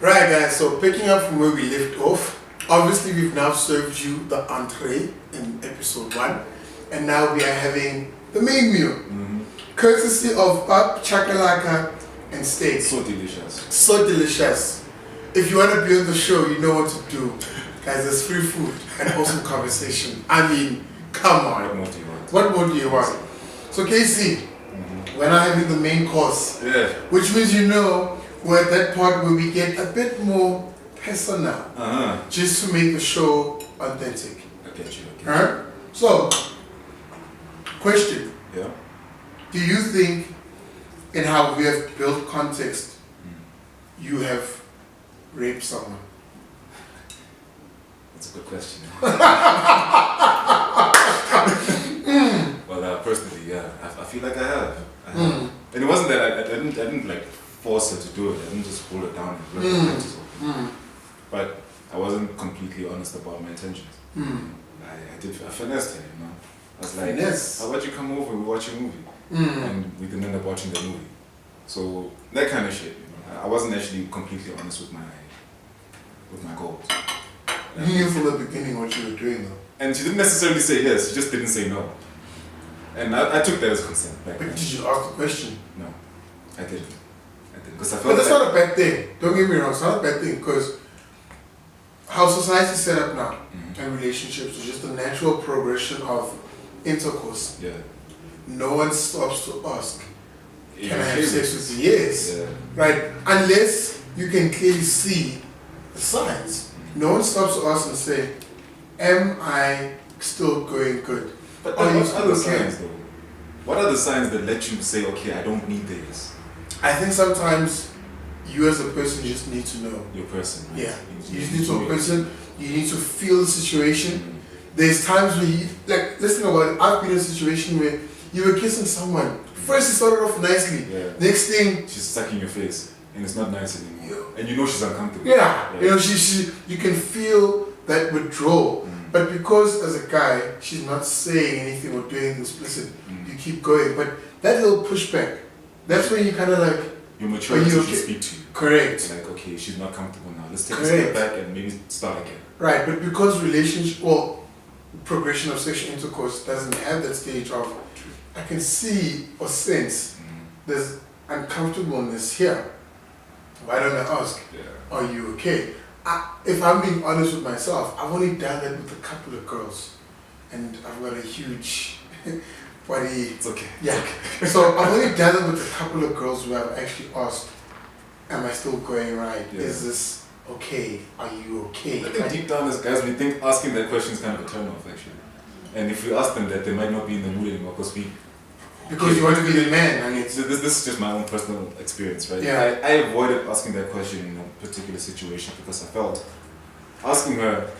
Right, guys, so picking up from where we left off, obviously we've now served you the entree in episode 1, and now we are having the main meal, courtesy of Pap, Chakalaka, and steak. So delicious. So delicious. If you want to be on the show, you know what to do. Guys, there's free food and awesome conversation. I mean, come on. What more do you want? What more do you want? So, KC, we're now having the main course. Yeah. Which means, we're at that part where we get a bit more personal. Just to make the show authentic. I get you. Alright? So, question. Yeah. Do you think, in how we have built context, you have raped someone? That's a good question. Well, personally, yeah, I feel like I have. And it wasn't that I didn't like force her to do it. I didn't just pull her down and rip her legs open. But I wasn't completely honest about my intentions. I finessed her, I was like, Finesse. how about you come over, we watch a movie? And we didn't end up watching the movie. So that kind of shit, I wasn't actually completely honest with my goals. You knew from the beginning what you were doing, though. And she didn't necessarily say yes, she just didn't say no. And I took that as consent back But then. did you ask the question? No, I didn't. Because I felt But that's like, not a bad thing. Don't get me wrong, it's not a bad thing, because how society is set up now and relationships is just a natural progression of intercourse. yeah. No one stops to ask, Yeah. can I have sex with you? Yes. Yeah. Right? Unless you can clearly see the signs. No one stops to ask and say, am I still going good? But Are you what still are the okay? signs though? What are the signs that let you say, okay, I don't need this? I think sometimes you as a person just need to know. Your person. Right? Yeah. You just need to know a person, you need to feel the situation. There's times where let's think about it. I've been in a situation where you were kissing someone. First it started off nicely. Yeah. Next thing, She's sucking your face and it's not nice anymore. And you know she's uncomfortable. yeah. You can feel that withdrawal. But because as a guy, she's not saying anything or doing anything explicit, you keep going. But that little pushback, that's when you kind of like, Your maturity should speak to you. correct. Like, okay, she's not comfortable now. Let's take a Correct. step back and maybe start again. Right, but because progression of sexual intercourse doesn't have that stage of, I can see or sense there's uncomfortableness here. Why don't I ask, Yeah. are you okay? If I'm being honest with myself, I've only done that with a couple of girls. And I've got a huge body. It's okay. Yeah. So I've only done it with a couple of girls where I've actually asked, am I still going right? Yeah. Is this okay? Are you okay? I think deep down as guys, we think asking that question is kind of a turn off actually. And if we ask them that, they might not be in the mood anymore Because you want to be the man, and it's this is just my own personal experience, right? Yeah. I avoided asking that question in a particular situation because I felt asking her,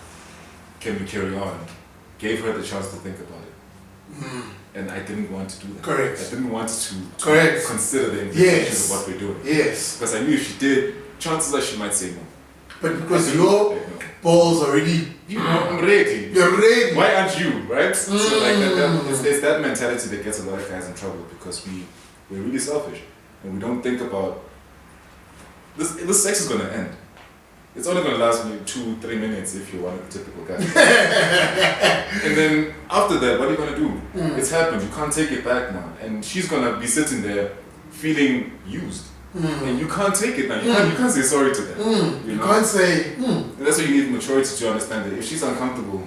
can we carry on, gave her the chance to think about it. And I didn't want to do that. Correct. I didn't want to Correct. consider the implications Yes. of what we're doing. Yes. Because I knew if she did, chances are she might say no. But because I knew, your like, no. balls already, I'm ready. you're ready. Why aren't you, right? So like it's that mentality that gets a lot of guys in trouble because we're really selfish and we don't think about this sex is gonna end. It's only gonna last maybe 2-3 minutes if you're one of the typical guys. And then after that, what are you gonna do? It's happened, you can't take it back now. And she's gonna be sitting there feeling used. And you can't take it now. You can't say sorry to that. You can't say, And that's why you need maturity to understand that if she's uncomfortable,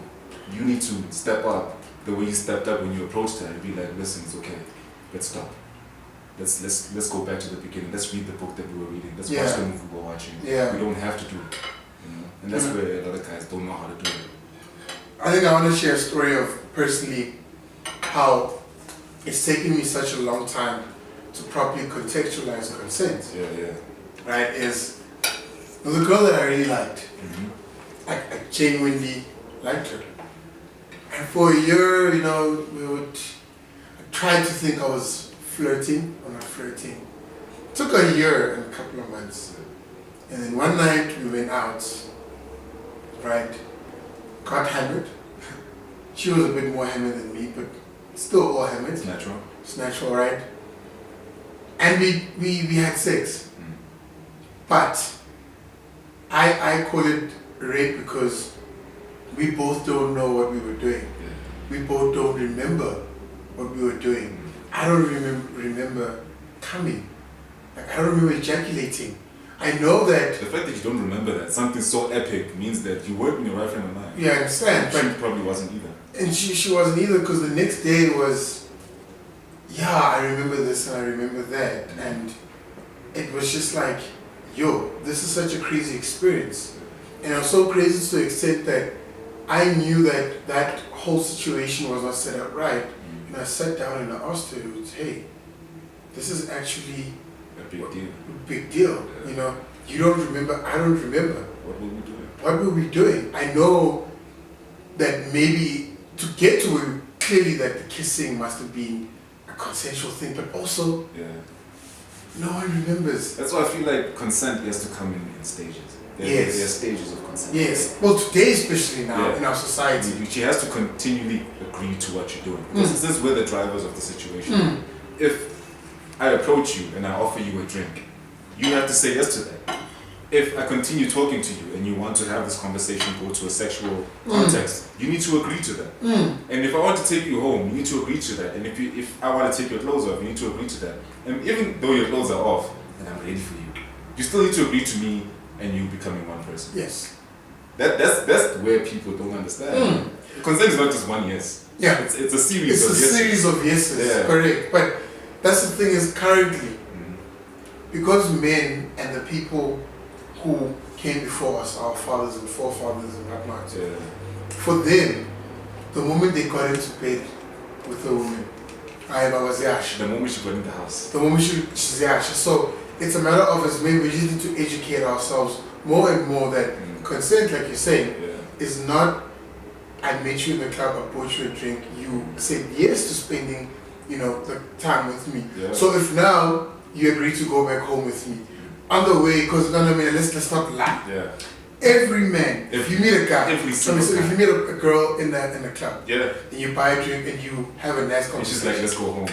you need to step up the way you stepped up when you approached her and be like, listen, it's okay. Let's stop. Let's go back to the beginning. Let's read the book that we were reading. Let's watch the movie we were watching. Yeah. We don't have to do it. And that's where a lot of guys don't know how to do it. I think I want to share a story of personally how it's taken me such a long time to properly contextualize consent. Yeah. Right? Is the girl that I really liked. I genuinely liked her. And for a year, I tried to think I was flirting or not flirting. It took a year and a couple of months. And then one night we went out, right? Got hammered. She was a bit more hammered than me, but still all hammered. It's natural. It's natural, right? And we had sex. But I call it rape because we both don't know what we were doing. We both don't remember what we were doing. I don't remember coming. Like, I don't remember ejaculating. I know that. The fact that you don't remember that, something so epic, means that you weren't in your right frame of mind. Yeah, I understand. She But probably wasn't either. and she wasn't either, because the next day was, yeah, I remember this and I remember that. And it was just like, yo, this is such a crazy experience. And it was so crazy to the extent that I knew that that whole situation was not set up right. And I sat down and I asked her, hey, this is actually A big deal. a big deal. You know, you don't remember, I don't remember. What were we doing? What were we doing? I know that maybe to get to it, clearly that the kissing must have been a consensual thing, but also Yeah. no one remembers. That's why I feel like consent has to come in stages. Yes. There are stages of consent. Yes. Well, today especially now Yeah. in our society. She has to continually agree to what you're doing. Because this is where the drivers of the situation. If I approach you and I offer you a drink, you have to say yes to that. If I continue talking to you and you want to have this conversation go to a sexual context, you need to agree to that. And if I want to take you home, you need to agree to that. And if I want to take your clothes off, you need to agree to that. And even though your clothes are off and I'm ready for you, you still need to agree to me and you becoming one person. Yes. That's where people don't understand. Consent is not just one yes. Yeah. It's a series It's of a yeses. series of yeses, Yeah. correct. But that's the thing is currently, because men and the people who came before us, our fathers and forefathers and whatnot, Yeah. for them, the moment they got into bed with a woman, I was yash. The moment she got in the house. The moment she's yash. So it's a matter of us maybe we just need to educate ourselves more and more that consent, like you're saying, Yeah. is not I met you in the club, I bought you a drink, you said yes to spending, you know, the time with me. Yeah. So if now you agree to go back home with me, on the way, because let's not lie. Yeah. Every man, if you meet a guy, every so if single you meet a girl in the club, Yeah. and you buy a drink and you have a nice And she's like, conversation, let's go home.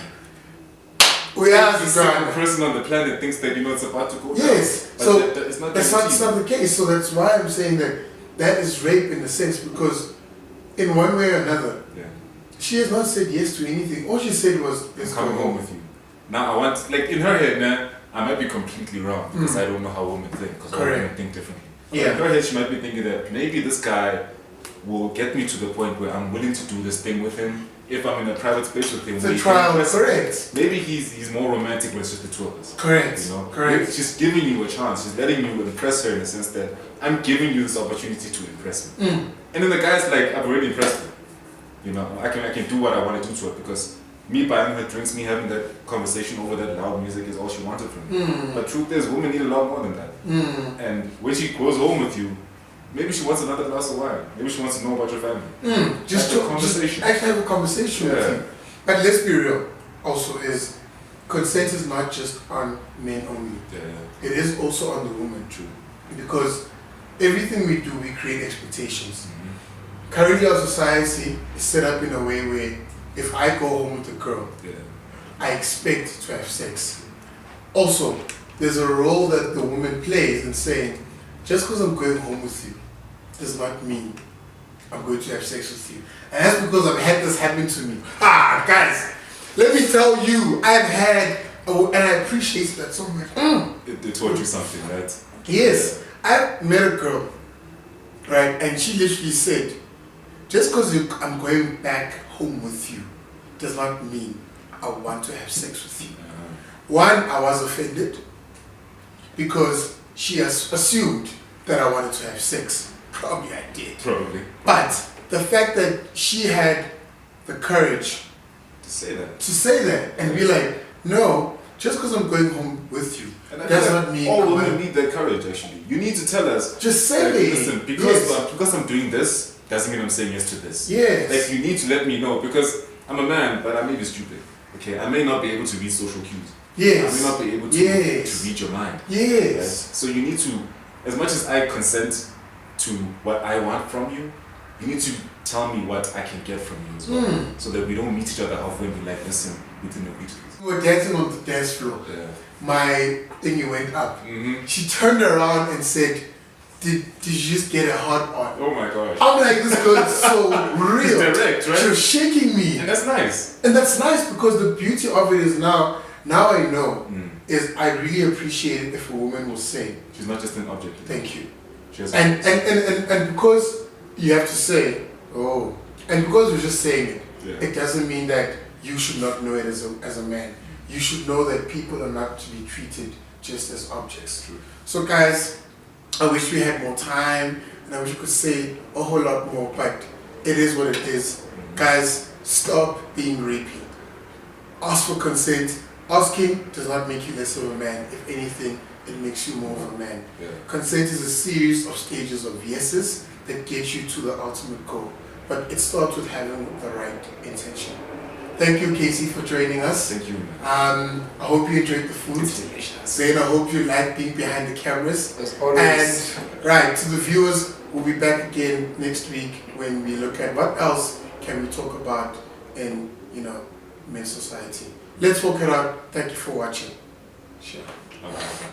we are The second person on the planet thinks that it's about to go down. Yes, But so it's not that's not the case. So that's why I'm saying that is rape in a sense, because in one way or another, Yeah. she has not said yes to anything. All she said was, let's I'm go coming home with you. Now I want, like in her head now, I might be completely wrong because I don't know how women think, because all Correct. women think differently. Yeah. In her head she might be thinking that maybe this guy will get me to the point where I'm willing to do this thing with him if I'm in a private space with him. It's where a he can trial, impress me. correct. Maybe he's more romantic when it's just the two of us. Correct. You know? Correct. She's giving you a chance. She's letting you impress her in the sense that I'm giving you this opportunity to impress me. And then the guy's like, I've already impressed her. You know, I can do what I want to do to her because me buying her drinks, me having that conversation over that loud music is all she wanted from me. But truth is, women need a lot more than that. And when she goes home with you, maybe she wants another glass of wine. Maybe she wants to know about your family. Just Have a to conversation. actually have a conversation with Yeah. him. But let's be real. Also, is consent is not just on men only. Yeah, It is also on the woman too, because everything we do, we create expectations. Currently, our society is set up in a way where if I go home with a girl, yeah. I expect to have sex. Also, there's a role that the woman plays in saying, just because I'm going home with you does not mean I'm going to have sex with you. And that's because I've had this happen to me. Guys, let me tell you, I've had, and I appreciate that so much. It taught you something, right? Yes, I met a girl, right, and she literally said, just because I'm going back home with you does not mean I want to have sex with you. One, I was offended because she has assumed that I wanted to have sex. Probably I did. Probably. But the fact that she had the courage To say that. to say that and be like, no, just because I'm going home with you And I does feel not like mean all I'm women gonna- need that courage actually. You need to tell us, just say like, it. listen, Yes. because I'm doing this, doesn't mean I'm saying yes to this. Yes. Like you need to let me know because I'm a man, but I may be stupid. Okay, I may not be able to read social cues. Yes. I may not be able to, Yes. to read your mind. Right? Yes. So you need to, as much as I consent to what I want from you, you need to tell me what I can get from you as well, so that we don't meet each other halfway and be like, listen, we didn't agree to this. We were dancing on the dance floor. Yeah. My thingy went up. Mm-hmm. She turned around and said, did you just get a hard on? Oh my gosh. I'm like, this girl is so real. It's direct, right? She was shaking me. And that's nice. And that's nice because the beauty of it is now I know, Mm. is I really appreciate it if a woman will say, She's not just an object. thank you. She has And because you have to say, oh, and because you're just saying it, Yeah. it doesn't mean that you should not know it as a man. You should know that people are not to be treated just as objects. True. So guys, I wish we had more time and I wish we could say a whole lot more, but it is what it is. Guys, stop being rapey. Ask for consent. Asking does not make you less of a man. If anything, it makes you more of a man. Yeah. Consent is a series of stages of yeses that get you to the ultimate goal. But it starts with having the right intention. Thank you, Casey, for joining us. Thank you, man. I hope you enjoyed the food. It's delicious. Zayn, I hope you like being behind the cameras. As always. And right, to the viewers, we'll be back again next week when we look at what else can we talk about in, men's society. Let's work it out. Thank you for watching. Sure. Okay.